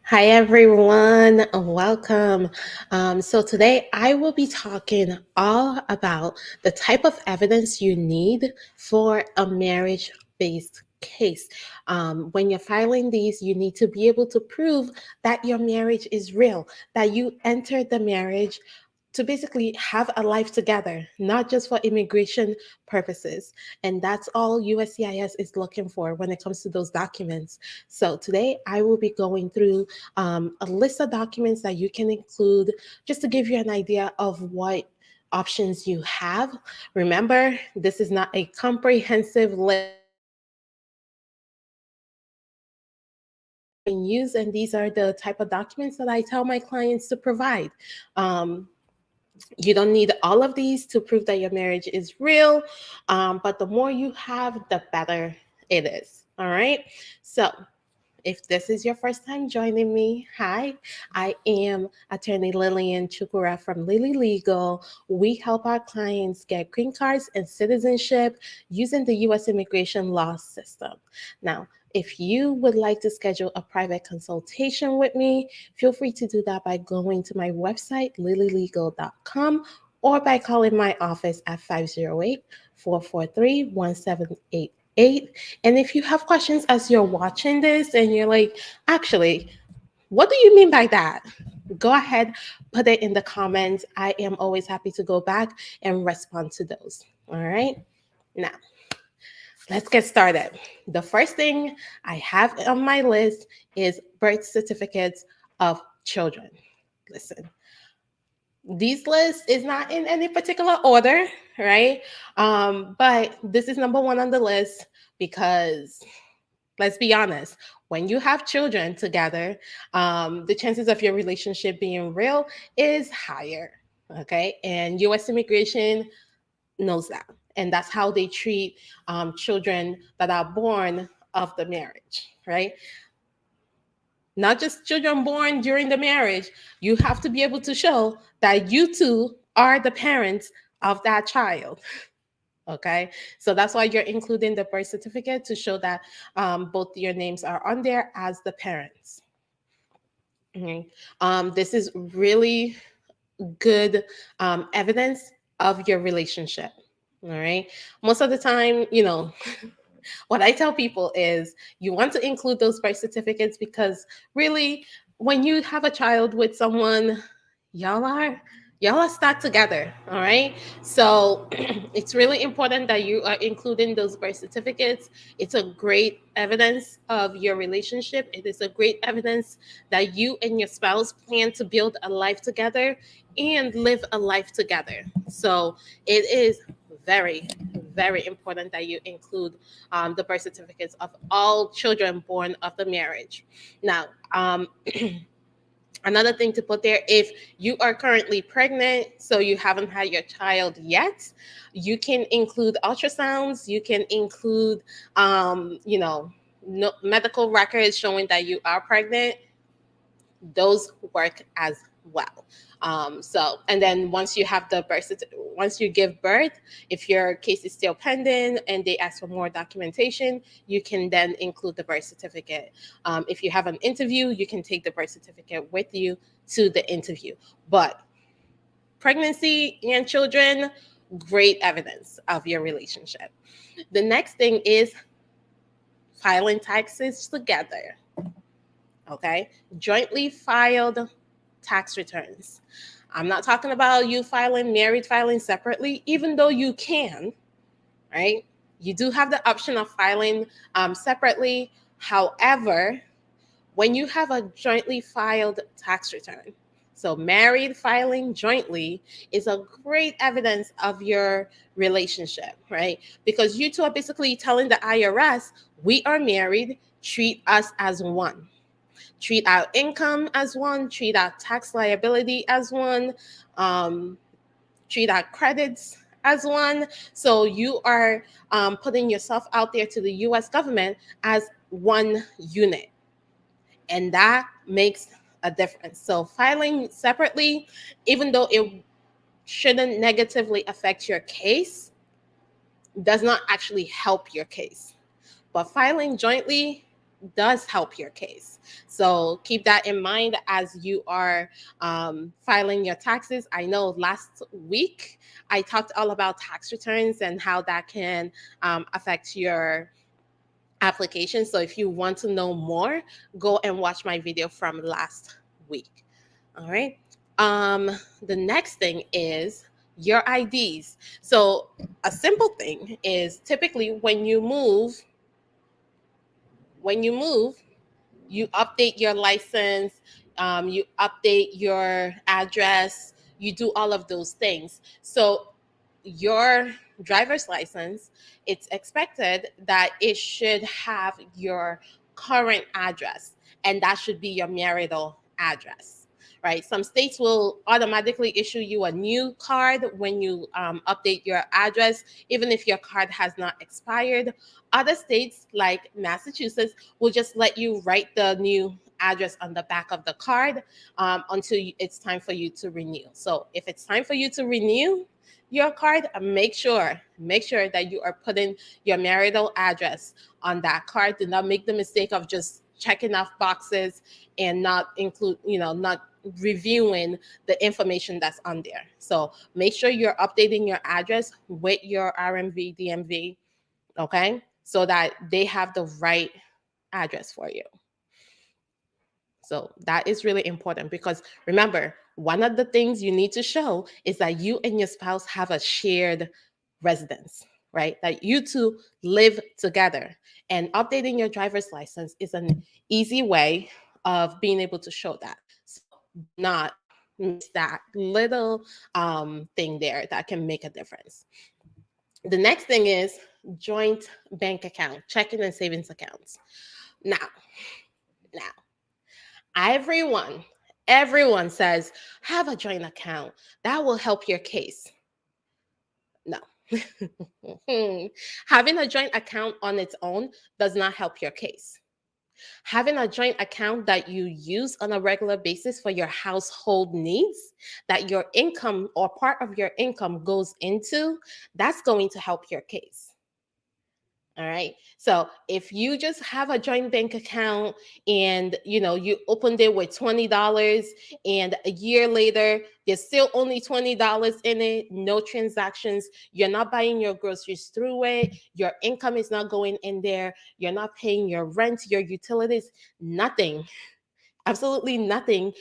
Hi everyone, welcome. So today I will be talking all about the type of evidence you need for a marriage-based case. When you're filing these, you need to be able to prove that your marriage is real, that you entered the marriage to basically have a life together, not just for immigration purposes. And that's all USCIS is looking for when it comes to those documents. So today I will be going through a list of documents that you can include just to give you an idea of what options you have. Remember, this is not a comprehensive list. Use and these are the type of documents that I tell my clients to provide. Um, you don't need all of these to prove that your marriage is real, but the more you have, the better it is. All right. So if this is your first time joining me, hi, I am attorney Lillian Chukura from Lily Legal. We help our clients get green cards and citizenship using the U.S. immigration law system. Now, if you would like to schedule a private consultation with me, feel free to do that by going to my website, lilylegal.com, or by calling my office at 508-443-1788. And if you have questions as you're watching this and you're like, actually, what do you mean by that? Go ahead, put it in the comments. I am always happy to go back and respond to those. All right. Now, let's get started. The first thing I have on my list is birth certificates of children. Listen, this list is not in any particular order, right? But this is number one on the list because let's be honest, when you have children together, the chances of your relationship being real is higher. Okay. And US immigration knows that. And that's how they treat children that are born of the marriage, right? Not just children born during the marriage. You have to be able to show that you two are the parents of that child. Okay, so that's why you're including the birth certificate to show that both your names are on there as the parents. Mhm. This is really good evidence of your relationship. All right. Most of the time, what I tell people is you want to include those birth certificates because really, when you have a child with someone, y'all are y'all are stuck together. All right. So it's really important that you are including those birth certificates. It's a great evidence of your relationship. It is a great evidence that you and your spouse plan to build a life together and live a life together. So it is very, very important that you include the birth certificates of all children born of the marriage. Now, another thing to put there, if you are currently pregnant, so you haven't had your child yet, you can include ultrasounds, you can include, no, medical records showing that you are pregnant. Those work as well. And then once you have the once you give birth, if your case is still pending and they ask for more documentation, you can then include the birth certificate. If you have an interview, you can take the birth certificate with you to the interview. But pregnancy and children, great evidence of your relationship. The next thing is filing taxes together. Okay, jointly filed tax returns. I'm not talking about you married filing separately, even though you can, right? You do have the option of filing separately. However, when you have a jointly filed tax return, so married filing jointly is a great evidence of your relationship, right? Because you two are basically telling the IRS, we are married, treat us as one. Treat our income as one, treat our tax liability as one, um, treat our credits as one. So you are putting yourself out there to the US government as one unit. And that makes a difference. So filing separately, even though it shouldn't negatively affect your case, does not actually help your case. But filing jointly does help your case. So keep that in mind as you are filing your taxes. I know last week I talked all about tax returns and how that can affect your application. So if you want to know more, go and watch my video from last week. All right. The next thing is your IDs. So a simple thing is typically when you move, you update your license, you update your address, you do all of those things. So your driver's license, it's expected that it should have your current address, and that should be your marital address, right? Some states will automatically issue you a new card when you update your address, even if your card has not expired. Other states, like Massachusetts, will just let you write the new address on the back of the card until it's time for you to renew. So if it's time for you to renew your card, make sure that you are putting your marital address on that card. Do not make the mistake of just checking off boxes and not reviewing the information that's on there. So make sure you're updating your address with your RMV, DMV, okay? So that they have the right address for you. So that is really important because remember, one of the things you need to show is that you and your spouse have a shared residence, right? That you two live together. And updating your driver's license is an easy way of being able to show that. So do not miss that little thing there that can make a difference. The next thing is joint bank account, checking and savings accounts. Now, everyone says have a joint account. That will help your case. No. Having a joint account on its own does not help your case. Having a joint account that you use on a regular basis for your household needs, that your income or part of your income goes into, that's going to help your case. All right. So if you just have a joint bank account and you opened it with $20 and a year later there's still only $20 in it, no transactions, you're not buying your groceries through it, your income is not going in there, you're not paying your rent, your utilities, nothing, absolutely nothing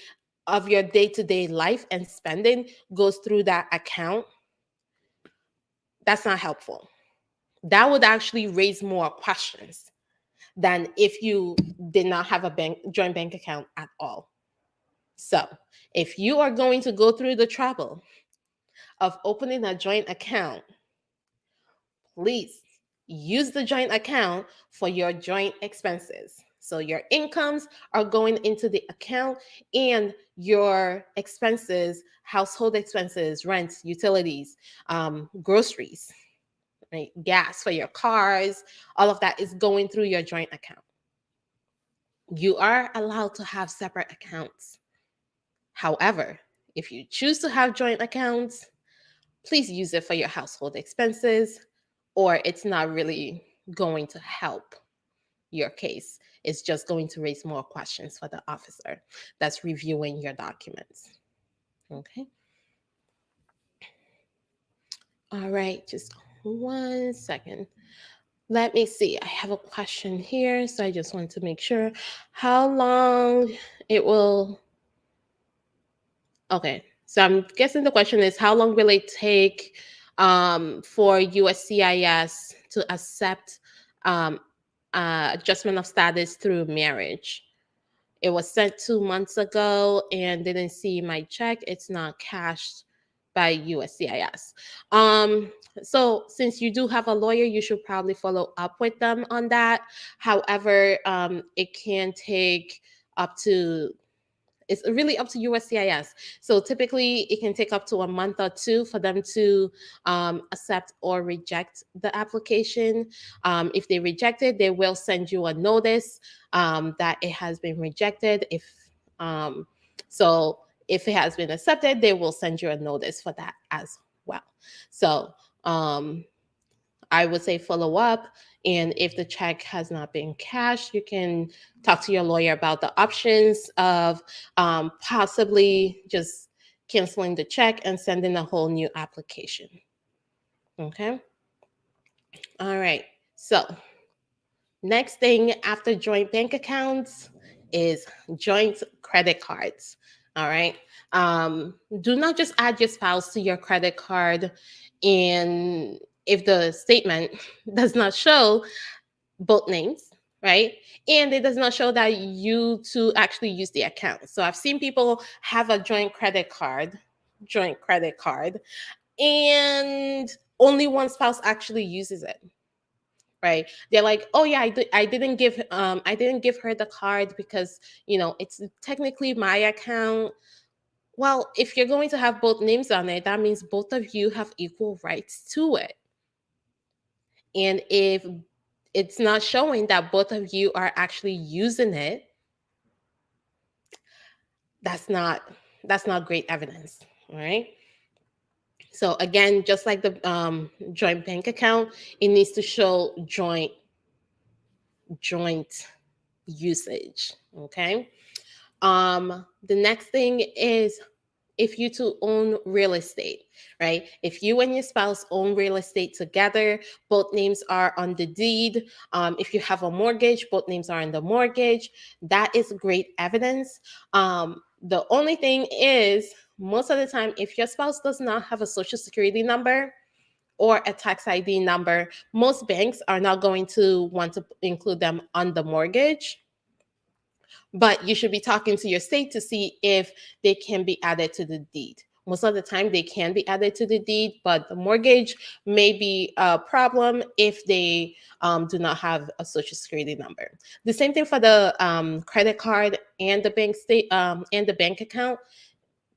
of your day-to-day life and spending goes through that account, that's not helpful. That would actually raise more questions than if you did not have a joint bank account at all. So, if you are going to go through the trouble of opening a joint account, please use the joint account for your joint expenses. So, your incomes are going into the account and your expenses, household expenses, rent, utilities, groceries, right? Gas for your cars, all of that is going through your joint account. You are allowed to have separate accounts. However, if you choose to have joint accounts, please use it for your household expenses, or it's not really going to help your case. It's just going to raise more questions for the officer that's reviewing your documents. Okay. All right, just 1 second. Let me see. I have a question here, so I just want to make sure how long it will. Okay, so I'm guessing the question is how long will it take for USCIS to accept um, adjustment of status through marriage? It was sent 2 months ago and didn't see my check. It's not cashed by USCIS. So since you do have a lawyer, you should probably follow up with them on that. However, it can take up to it's really up to USCIS. So typically, it can take up to a month or two for them to accept or reject the application. If they reject it, they will send you a notice that it has been rejected. Um, if it has been accepted, they will send you a notice for that as well. So I would say follow up. And if the check has not been cashed, you can talk to your lawyer about the options of possibly just canceling the check and sending a whole new application. Okay. All right. So, next thing after joint bank accounts is joint credit cards. All right. Do not just add your spouse to your credit card, and if the statement does not show both names, right? And it does not show that you two actually use the account. So I've seen people have a joint credit card, and only one spouse actually uses it, right? They're like, oh yeah, I didn't give her the card because it's technically my account. Well, if you're going to have both names on it, that means both of you have equal rights to it. And if it's not showing that both of you are actually using it, that's not great evidence. All right. So again, just like the joint bank account, it needs to show joint usage. Okay. The next thing is if you two own real estate, right? If you and your spouse own real estate together, both names are on the deed. If you have a mortgage, both names are on the mortgage. That is great evidence. The only thing is, most of the time, if your spouse does not have a social security number or a tax ID number, most banks are not going to want to include them on the mortgage. But you should be talking to your state to see if they can be added to the deed. Most of the time, they can be added to the deed, but the mortgage may be a problem if they do not have a social security number. The same thing for the credit card and the and the bank account.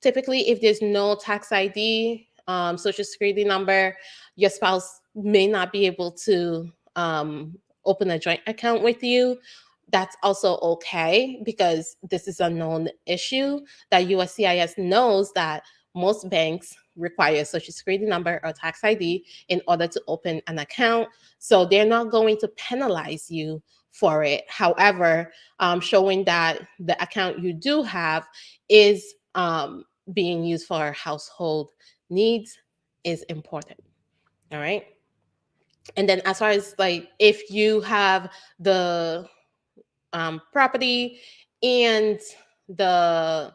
Typically, if there's no tax ID, social security number, your spouse may not be able to open a joint account with you. That's also okay, because this is a known issue that USCIS knows that most banks require a social security number or tax ID in order to open an account. So they're not going to penalize you for it. However, showing that the account you do have is being used for household needs is important. All right. And then as far as like if you have the property and the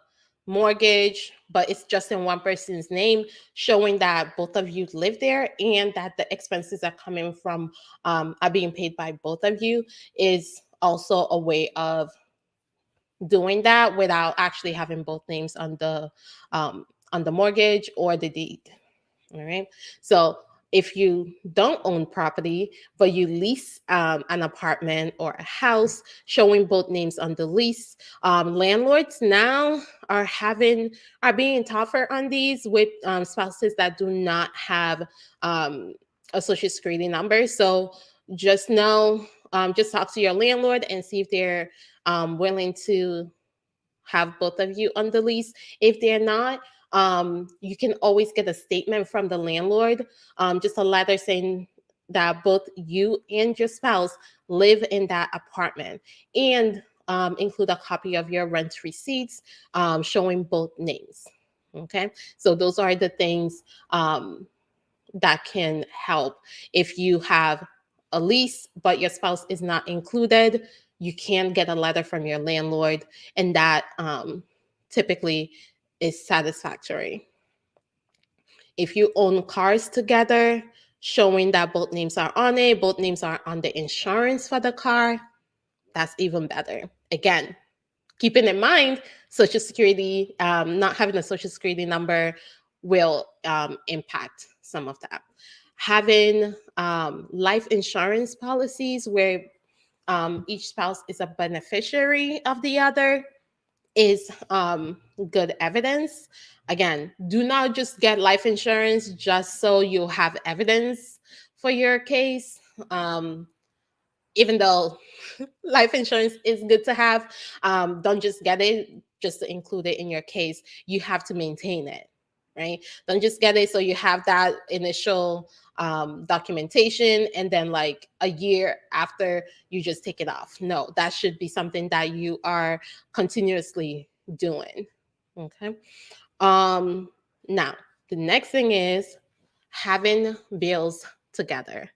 mortgage, but it's just in one person's name, showing that both of you live there and that the expenses are coming from are being paid by both of you, is also a way of doing that without actually having both names on the mortgage or the deed. All right. So if you don't own property, but you lease an apartment or a house, showing both names on the lease, landlords now are being tougher on these with spouses that do not have a social security number. So just know, just talk to your landlord and see if they're willing to have both of you on the lease. If they're not, you can always get a statement from the landlord, just a letter saying that both you and your spouse live in that apartment, and include a copy of your rent receipts showing both names. Okay, so those are the things that can help. If you have a lease but your spouse is not included, you can get a letter from your landlord, and that typically is satisfactory. If you own cars together, showing that both names are on it, both names are on the insurance for the car, that's even better. Again, keeping in mind, social security, not having a social security number will impact some of that. Having life insurance policies where each spouse is a beneficiary of the other is good evidence. Again, do not just get life insurance just so you have evidence for your case. Even though life insurance is good to have, don't just get it just to include it in your case. You have to maintain it, right? Don't just get it so you have that initial documentation, and then like a year after you just take it off. No, that should be something that you are continuously doing. Okay. Now the next thing is having bills together.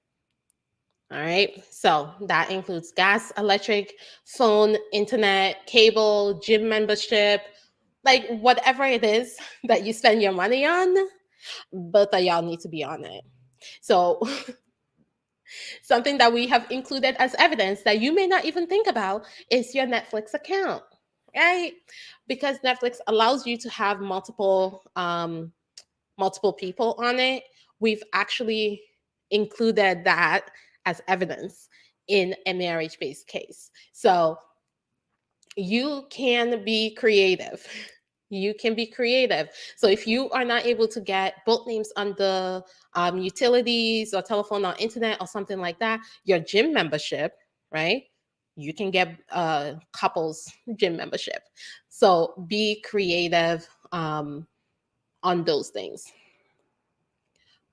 All right. So that includes gas, electric, phone, internet, cable, gym membership, like whatever it is that you spend your money on, both of y'all need to be on it. So something that we have included as evidence that you may not even think about is your Netflix account, right? Because Netflix allows you to have multiple people on it. We've actually included that as evidence in a marriage-based case. So you can be creative. You can be creative. So if you are not able to get both names on the utilities or telephone or internet or something like that, your gym membership, right? You can get couples gym membership. So be creative on those things.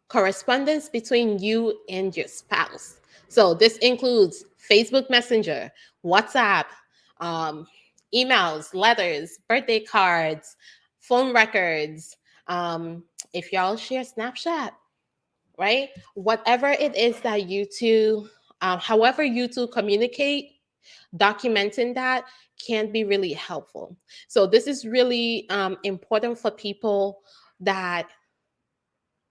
Correspondence between you and your spouse. So this includes Facebook Messenger, WhatsApp, um, emails, letters, birthday cards, phone records. If y'all share Snapchat, right? Whatever it is that you two, however you two communicate, documenting that can be really helpful. So this is really important for people that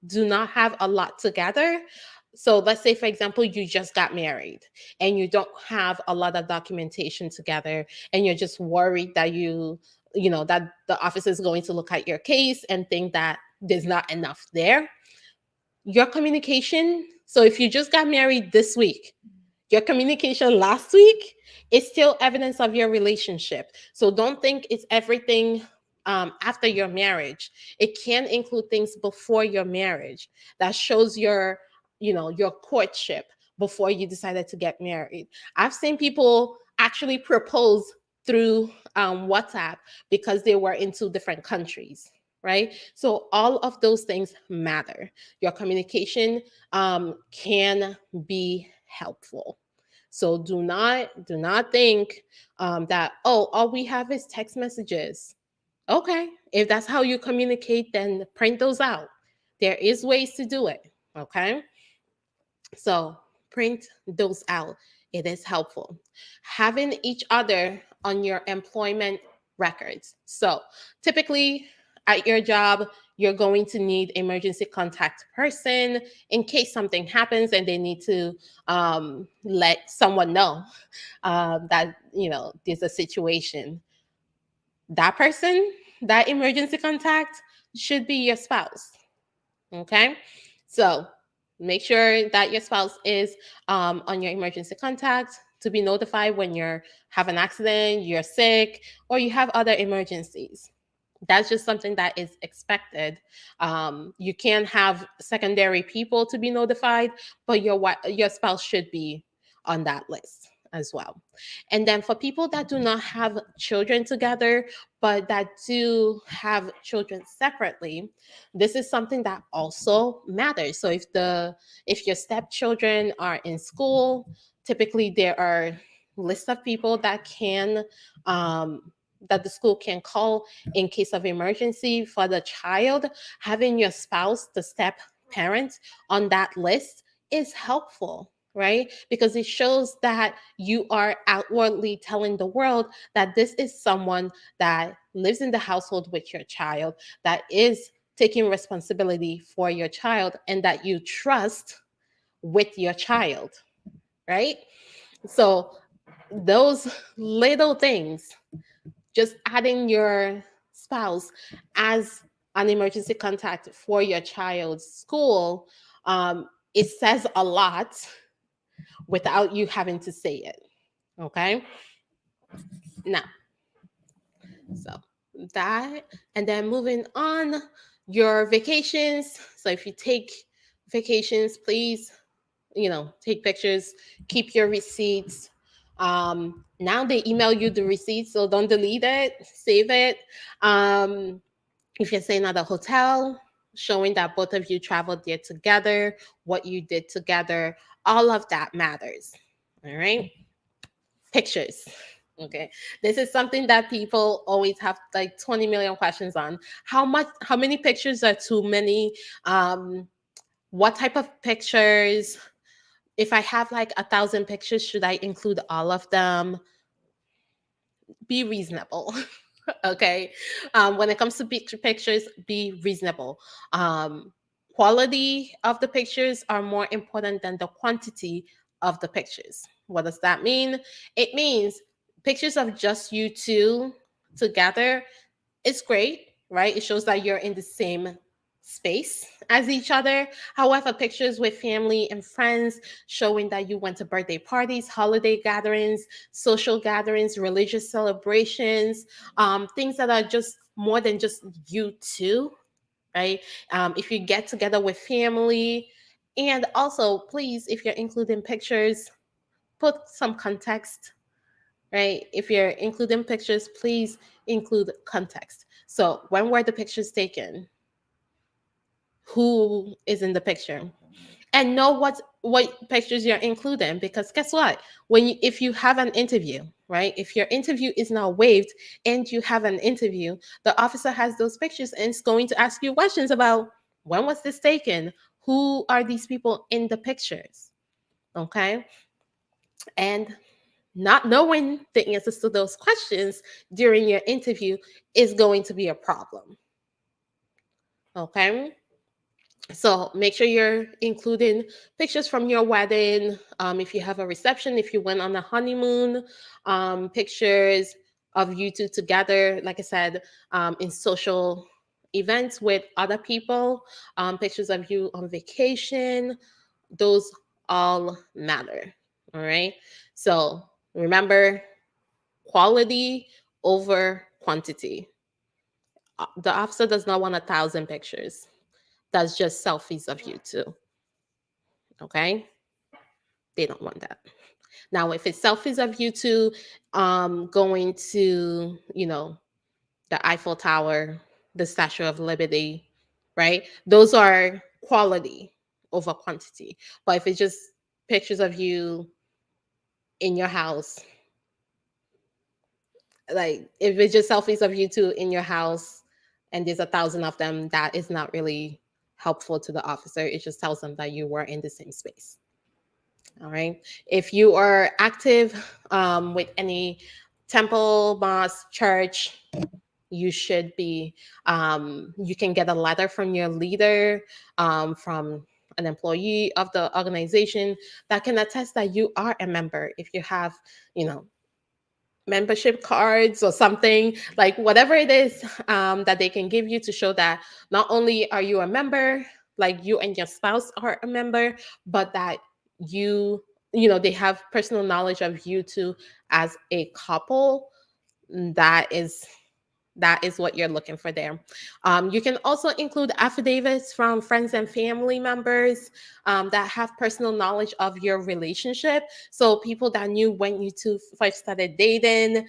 do not have a lot together. So let's say, for example, you just got married and you don't have a lot of documentation together, and you're just worried that that the office is going to look at your case and think that there's not enough there. Your communication. So if you just got married this week, your communication last week is still evidence of your relationship. So don't think it's everything after your marriage. It can include things before your marriage that shows your courtship before you decided to get married. I've seen people actually propose through WhatsApp because they were in two different countries, right? So all of those things matter. Your communication can be helpful. So do not think that, oh, all we have is text messages. Okay, if that's how you communicate, then print those out. There is ways to do it. Okay, so print those out. It is helpful. Having each other on your employment records. So typically at your job, you're going to need emergency contact person in case something happens and they need to let someone know that there's a situation. That person, that emergency contact, should be your spouse. Okay, so make sure that your spouse is on your emergency contact to be notified when you have an accident, you're sick, or you have other emergencies. That's just something that is expected. You can have secondary people to be notified, but your spouse should be on that list as well. And then for people that do not have children together, but that do have children separately, this is something that also matters. So if your stepchildren are in school, typically there are lists of people that the school can call in case of emergency for the child. Having your spouse, the step parent, on that list is helpful, right? Because it shows that you are outwardly telling the world that this is someone that lives in the household with your child, that is taking responsibility for your child, and that you trust with your child, right? So those little things, just adding your spouse as an emergency contact for your child's school, it says a lot without you having to say it. Okay. Now, so that, and then moving on, your vacations. So if you take vacations, please, take pictures, keep your receipts. Now they email you the receipts, so don't delete it, save it. If you're staying at a hotel, showing that both of you traveled there together, what you did together, all of that matters. All right. Pictures. Okay. This is something that people always have like 20 million questions on. How many pictures are too many? What type of pictures? If I have like 1,000 pictures, should I include all of them? Be reasonable. Okay. When it comes to pictures, be reasonable. um, Quality of the pictures are more important than the quantity of the pictures. What does that mean? It means pictures of just you two together, it's great, right? It shows that you're in the same space as each other. However, pictures with family and friends showing that you went to birthday parties, holiday gatherings, social gatherings, religious celebrations, things that are just more than just you two, right? If you get together with family, and also, please, if you're including pictures, put some context, right? If you're including pictures, please include context. So, when were the pictures taken? Who is in the picture? And know what pictures you're including, because guess what? If you have an interview, right? If your interview is now waived and you have an interview, the officer has those pictures and is going to ask you questions about when was this taken? Who are these people in the pictures? Okay? And not knowing the answers to those questions during your interview is going to be a problem. Okay. So make sure you're including pictures from your wedding. If you have a reception, if you went on a honeymoon, pictures of you two together, like I said, in social events with other people, pictures of you on vacation, those all matter. All right. So remember, quality over quantity. The officer does not want 1,000 pictures. That's just selfies of you two. Okay? They don't want that. Now, if it's selfies of you two going to, the Eiffel Tower, the Statue of Liberty, right? Those are quality over quantity. But if it's just pictures of you in your house, like if it's just selfies of you two in your house and there's 1,000 of them, that is not really helpful to the officer. It just tells them that you were in the same space. All right. If you are active with any temple, mosque, church, you should be, you can get a letter from your leader, from an employee of the organization that can attest that you are a member. If you have, you know, membership cards or something, like whatever it is that they can give you to show that not only are you a member, like you and your spouse are a member, but that they have personal knowledge of you two as a couple. That is what you're looking for there. You can also include affidavits from friends and family members that have personal knowledge of your relationship. So people that knew when you two first started dating,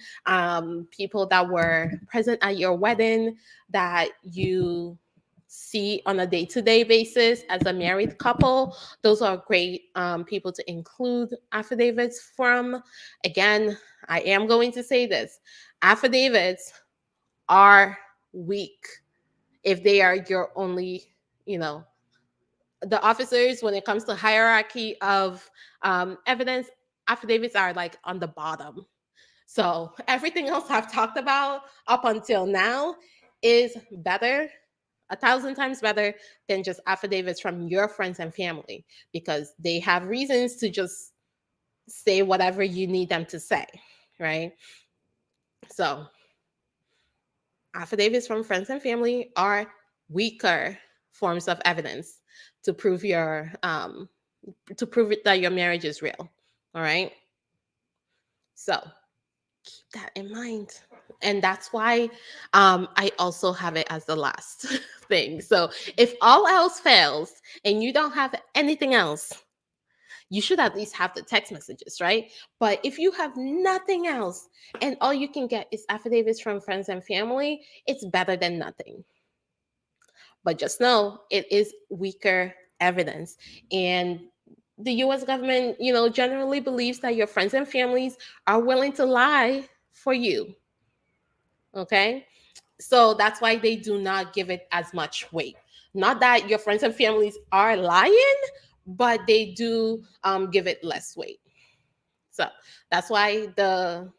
people that were present at your wedding, that you see on a day-to-day basis as a married couple. Those are great people to include affidavits from. Again, I am going to say this. Affidavits are weak if they are your only, you know, the officers, when it comes to hierarchy of evidence, affidavits are like on the bottom. So everything else I've talked about up until now is better, 1,000 times better than just affidavits from your friends and family, because they have reasons to just say whatever you need them to say, right? So affidavits from friends and family are weaker forms of evidence to prove that your marriage is real. All right. So keep that in mind. And that's why I also have it as the last thing. So if all else fails and you don't have anything else, you should at least have the text messages, right? But if you have nothing else and all you can get is affidavits from friends and family, it's better than nothing. But just know it is weaker evidence. And the US government, generally believes that your friends and families are willing to lie for you. Okay? So that's why they do not give it as much weight. Not that your friends and families are lying, but they do give it less weight. So that's why the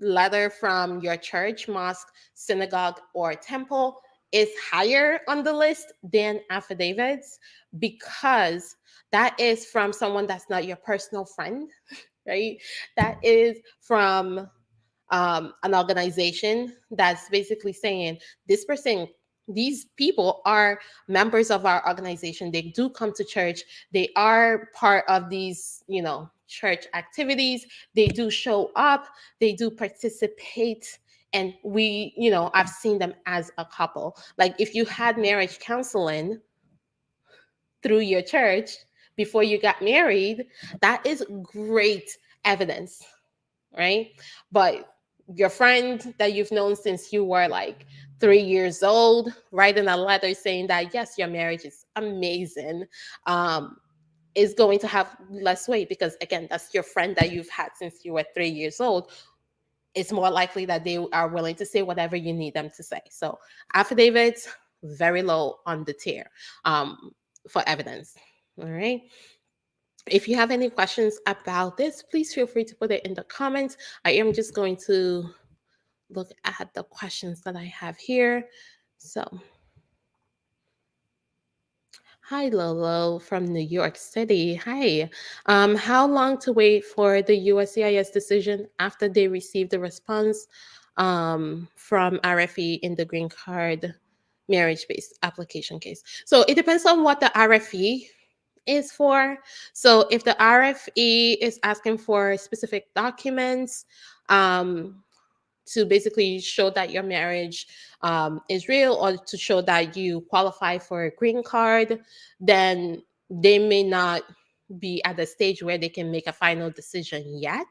letter from your church, mosque, synagogue, or temple is higher on the list than affidavits, because that is from someone that's not your personal friend, right? That is from an organization that's basically saying these people are members of our organization. They do come to church. They are part of these, church activities. They do show up. They do participate. And I've seen them as a couple. Like if you had marriage counseling through your church before you got married, that is great evidence, right? But your friend that you've known since you were like 3 years old, writing a letter saying that, yes, your marriage is amazing, is going to have less weight because, again, that's your friend that you've had since you were 3 years old. It's more likely that they are willing to say whatever you need them to say. So, affidavits, very low on the tier for evidence. All right. If you have any questions about this, please feel free to put it in the comments. I am just going to look at the questions that I have here. So, hi Lolo from New York City. Hi. How long to wait for the USCIS decision after they receive the response from RFE in the green card marriage-based application case? So it depends on what the RFE is for. So if the RFE is asking for specific documents to basically show that your marriage is real, or to show that you qualify for a green card, then they may not be at the stage where they can make a final decision yet.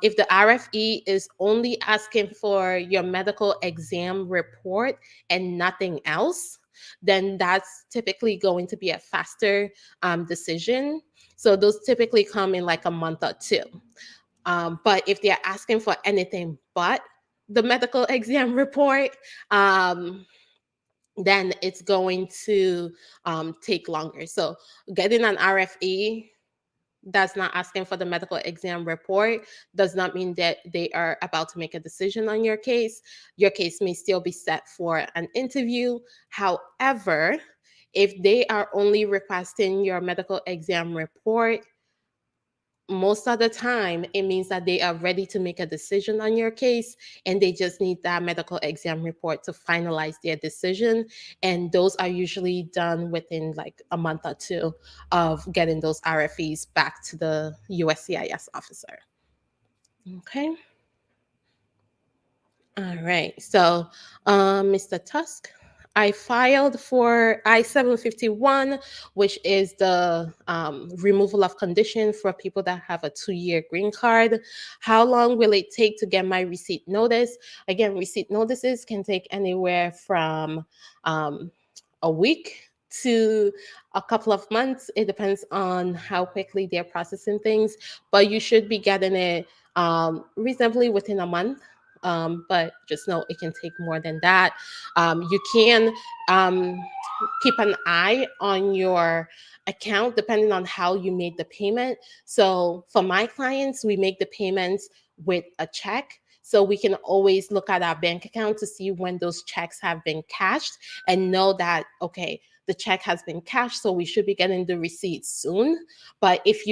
If the RFE is only asking for your medical exam report and nothing else, then that's typically going to be a faster decision. So those typically come in like a month or two. But if they're asking for anything but the medical exam report, then it's going to take longer. So getting an RFE that's not asking for the medical exam report does not mean that they are about to make a decision on your case. Your case may still be set for an interview. However, if they are only requesting your medical exam report, most of the time it means that they are ready to make a decision on your case, and they just need that medical exam report to finalize their decision. And those are usually done within like a month or two of getting those RFEs back to the USCIS officer. Okay. All right. So, Mr. Tusk, I filed for I-751, which is the removal of condition for people that have a 2-year green card. How long will it take to get my receipt notice? Again, receipt notices can take anywhere from a week to a couple of months. It depends on how quickly they're processing things, but you should be getting it reasonably within a month. But just know it can take more than that. You can keep an eye on your account depending on how you made the payment. So for my clients, we make the payments with a check. So we can always look at our bank account to see when those checks have been cashed and know that, okay, the check has been cashed, so we should be getting the receipt soon. But if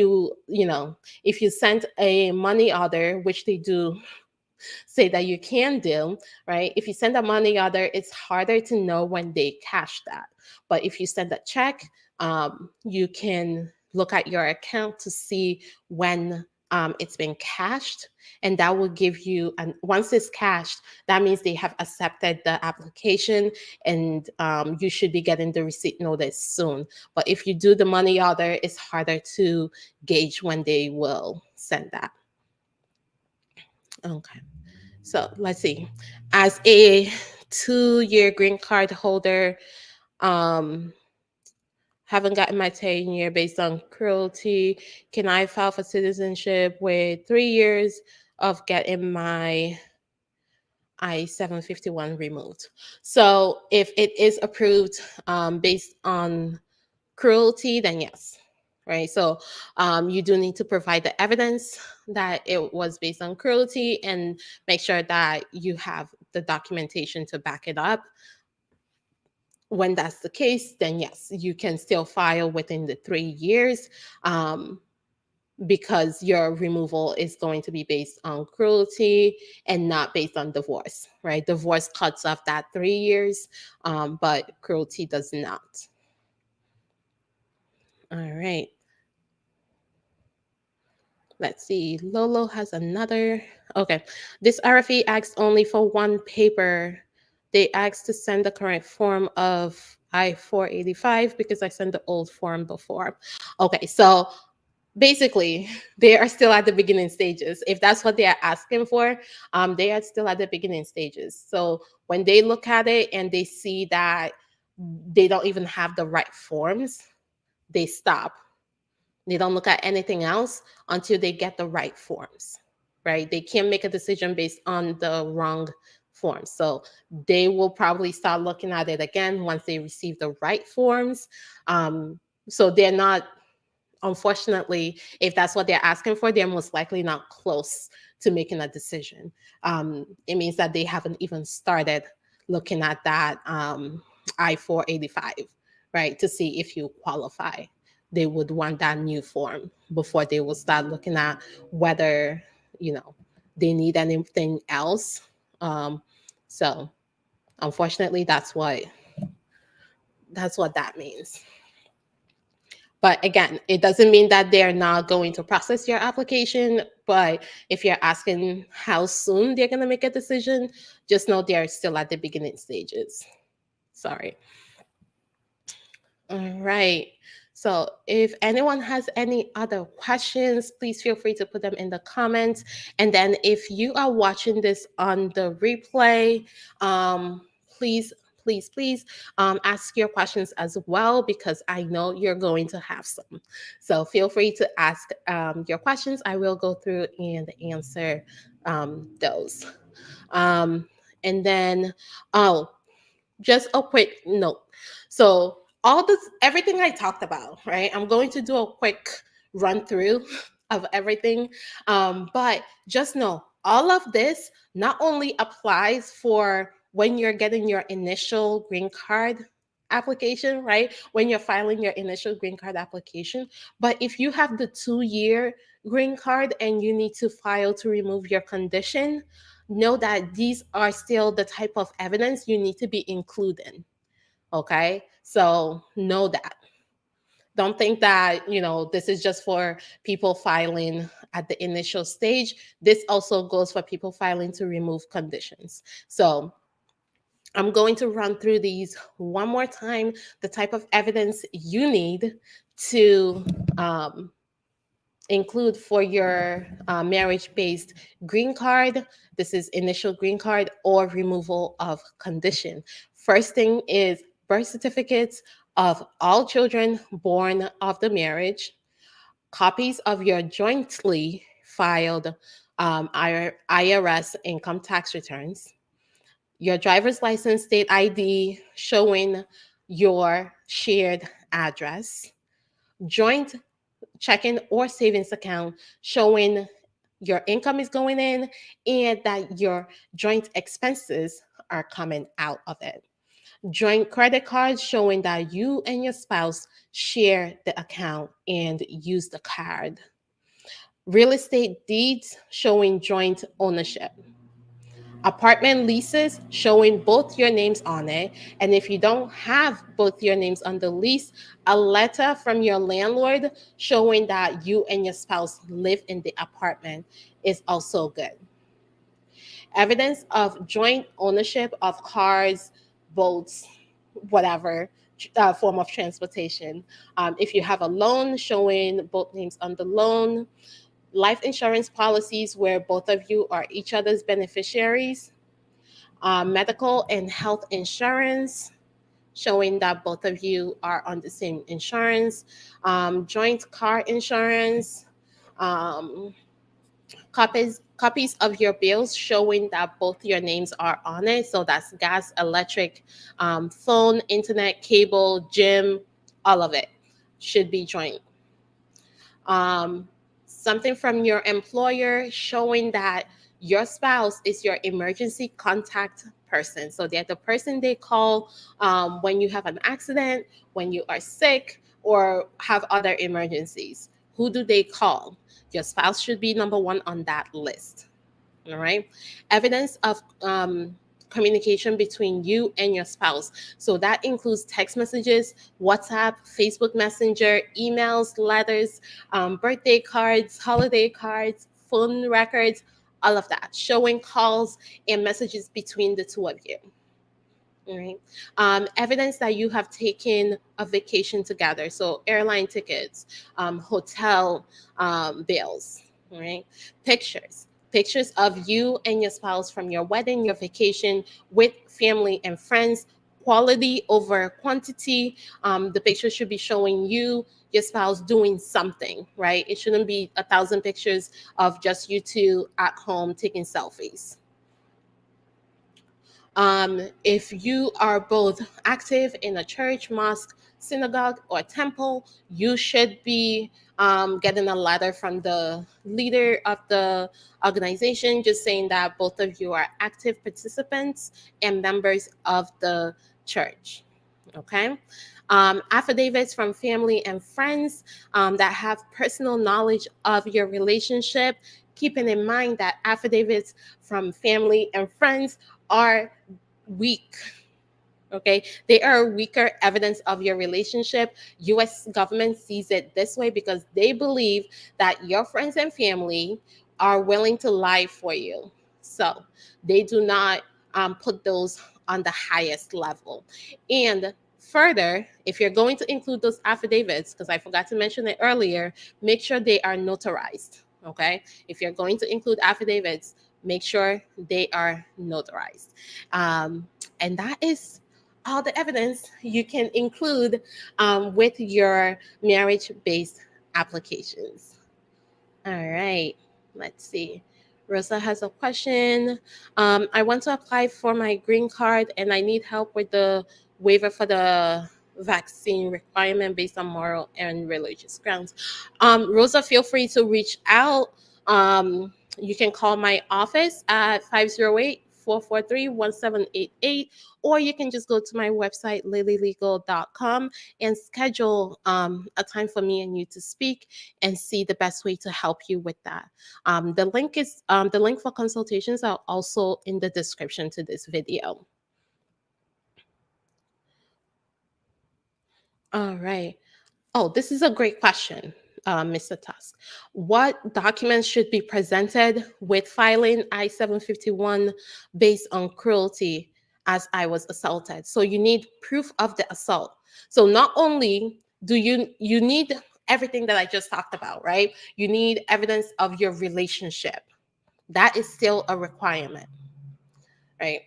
if you sent a money order, which they do say that you can do, right? If you send a money order, it's harder to know when they cash that. But if you send a check, you can look at your account to see when it's been cashed, and that will give you, and once it's cashed, that means they have accepted the application, and you should be getting the receipt notice soon. But if you do the money order, it's harder to gauge when they will send that. Okay. So let's see. As a 2-year green card holder, Um, haven't gotten my tenure based on cruelty. Can I file for citizenship with 3 years of getting my I-751 removed? So if it is approved based on cruelty, then yes, right? So you do need to provide the evidence that it was based on cruelty and make sure that you have the documentation to back it up. When that's the case, then yes, you can still file within the 3 years, because your removal is going to be based on cruelty and not based on divorce, right? Divorce cuts off that 3 years, but cruelty does not. All right. Let's see. Lolo has another. Okay. This RFE asks only for one paper. They asked to send the current form of I-485 because I sent the old form before. Okay. So basically, they are still at the beginning stages. If that's what they are asking for, they are still at the beginning stages. So when they look at it and they see that they don't even have the right forms, they stop. They don't look at anything else until they get the right forms, right? They can't make a decision based on the wrong forms. So they will probably start looking at it again once they receive the right forms. So they're not, unfortunately, if that's what they're asking for, they're most likely not close to making a decision. It means that they haven't even started looking at that I-485, right, to see if you qualify. They would want that new form before they will start looking at whether, you know, they need anything else. So unfortunately, that's what that means. But again, it doesn't mean that they're not going to process your application. But if you're asking how soon they're going to make a decision, just know they're still at the beginning stages. Sorry. All right. So if anyone has any other questions, please feel free to put them in the comments. And then if you are watching this on the replay, please, please ask your questions as well, because I know you're going to have some. So feel free to ask your questions. I will go through and answer those. And then, oh, just a quick note. So all this, everything I talked about, right? I'm going to do a quick run through of everything. But just know all of this not only applies for when you're getting your initial green card application, right? When you're filing your initial green card application, but if you have the 2-year green card and you need to file to remove your condition, know that these are still the type of evidence you need to be including. Okay, so know that. Don't think that, this is just for people filing at the initial stage. This also goes for people filing to remove conditions. So I'm going to run through these one more time, the type of evidence you need to include for your marriage-based green card. This is initial green card or removal of condition. First thing is birth certificates of all children born of the marriage, copies of your jointly filed IRS income tax returns, your driver's license state ID showing your shared address, joint checking or savings account showing your income is going in and that your joint expenses are coming out of it. Joint credit cards showing that you and your spouse share the account and use the card. Real estate deeds showing joint ownership. Apartment leases showing both your names on it. And if you don't have both your names on the lease, a letter from your landlord showing that you and your spouse live in the apartment is also good. Evidence of joint ownership of cars, boats, whatever form of transportation. If you have a loan showing both names on the loan, life insurance policies where both of you are each other's beneficiaries, medical and health insurance, showing that both of you are on the same insurance, joint car insurance, um, copies of your bills showing that both your names are on it. So that's gas, electric, phone, internet, cable, gym, all of it should be joint. um, Something from your employer showing that your spouse is your emergency contact person. So they're the person they call when you have an accident, when you are sick, or have other emergencies. Who do they call? Your spouse should be number one on that list. All right. Evidence of communication between you and your spouse. So that includes text messages, WhatsApp, Facebook Messenger, emails, letters, birthday cards, holiday cards, phone records, all of that, showing calls and messages between the two of you. All right. Evidence that you have taken a vacation together. So airline tickets, hotel bills, all right? Pictures. Pictures of you and your spouse from your wedding, your vacation with family and friends. Quality over quantity. The picture should be showing you, your spouse doing something, right? It shouldn't be 1,000 pictures of just you two at home taking selfies. If you are both active in a church, mosque, synagogue, or temple, you should be getting a letter from the leader of the organization just saying that both of you are active participants and members of the church. Okay. Affidavits from family and friends that have personal knowledge of your relationship, keeping in mind that affidavits from family and friends are weak. Okay, they are weaker evidence of your relationship. US government sees it this way because they believe that your friends and family are willing to lie for you, so they do not put those on the highest level. And further, if you're going to include those affidavits, because I forgot to mention it earlier, make sure they are notarized. Okay, if you're going to include affidavits, make sure they are notarized. And that is all the evidence you can include with your marriage-based applications. All right, let's see. Rosa has a question. I want to apply for my green card and I need help with the waiver for the vaccine requirement based on moral and religious grounds. Rosa, feel free to reach out. You can call my office at 508-443-1788, or you can just go to my website, lilylegal.com, and schedule a time for me and you to speak and see the best way to help you with that. The link for consultations are also in the description to this video. All right. Oh, this is a great question, Mr. Tusk. What documents should be presented with filing I-751 based on cruelty as I was assaulted? So you need proof of the assault. So not only do you need everything that I just talked about, right? You need evidence of your relationship. That is still a requirement, right?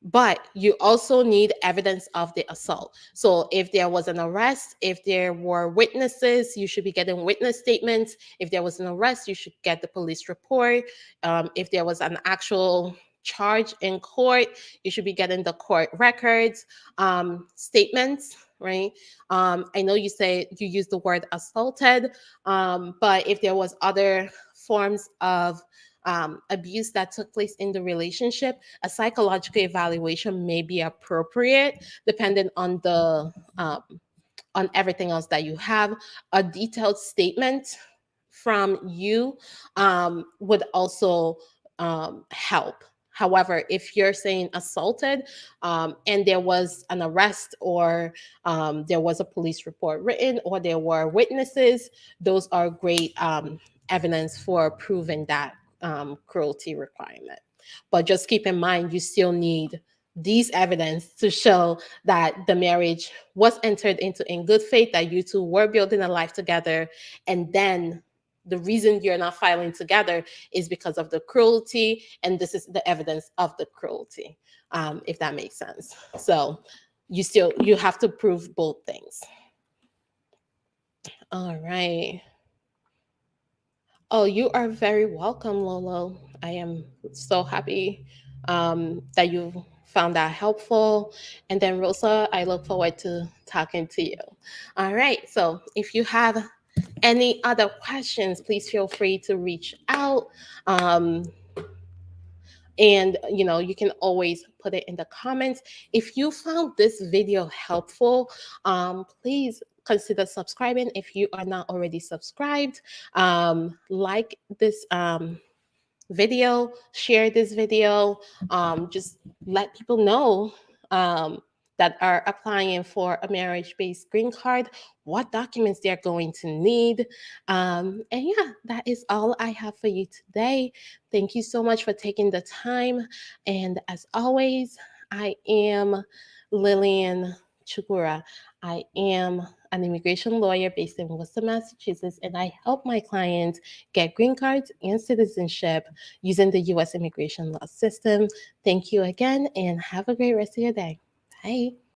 But you also need evidence of the assault. So if there was an arrest, if there were witnesses, you should be getting witness statements. If there was an arrest, you should get the police report. If there was an actual charge in court, you should be getting the court records, statements, right? I know you say you use the word assaulted, but if there was other forms of abuse that took place in the relationship, a psychological evaluation may be appropriate, depending on everything else that you have. A detailed statement from you would also help. However, if you're saying assaulted and there was an arrest or there was a police report written or there were witnesses, those are great evidence for proving that cruelty requirement. But just keep in mind, you still need these evidence to show that the marriage was entered into in good faith, that you two were building a life together, and then the reason you're not filing together is because of the cruelty, and this is the evidence of the cruelty, if that makes sense. So you have to prove both things. All right. Oh, you are very welcome, Lolo. I am so happy that you found that helpful. And then, Rosa, I look forward to talking to you. All right. So, if you have any other questions, please feel free to reach out. Um, and you can always put it in the comments. If you found this video helpful, please consider subscribing if you are not already subscribed. Like this video, share this video, just let people know um, that are applying for a marriage-based green card, what documents they're going to need. And yeah, that is all I have for you today. Thank you so much for taking the time. And as always, I am Lillian Chugura. I am an immigration lawyer based in Worcester, Massachusetts, and I help my clients get green cards and citizenship using the US immigration law system. Thank you again and have a great rest of your day. Bye.